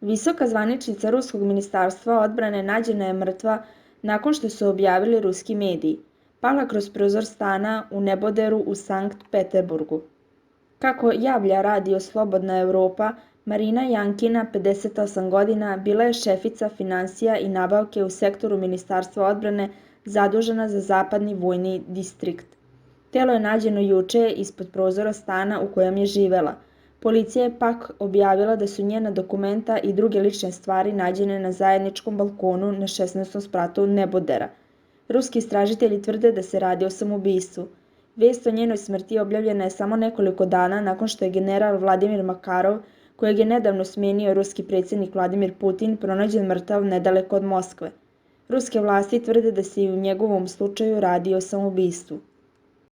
Visoka zvaničnica Ruskog ministarstva odbrane nađena je mrtva nakon što su objavili ruski mediji. Pala kroz prozor stana u neboderu u Sankt Peterburgu. Kako javlja radio Slobodna Evropa, Marina Jankina, 58 godina, bila je šefica finansija i nabavke u sektoru Ministarstva odbrane zadužena za zapadni vojni distrikt. Telo je nađeno juče ispod prozora stana u kojem je živela. Policija je pak objavila da su njena dokumenta i druge lične stvari nađene na zajedničkom balkonu na 16. spratu nebodera. Ruski istražitelji tvrde da se radi o samoubistvu. Vest o njenoj smrti objavljena je samo nekoliko dana nakon što je general Vladimir Makarov, kojeg je nedavno smenio ruski predsjednik Vladimir Putin, pronađen mrtav nedaleko od Moskve. Ruske vlasti tvrde da se i u njegovom slučaju radi o samoubistvu.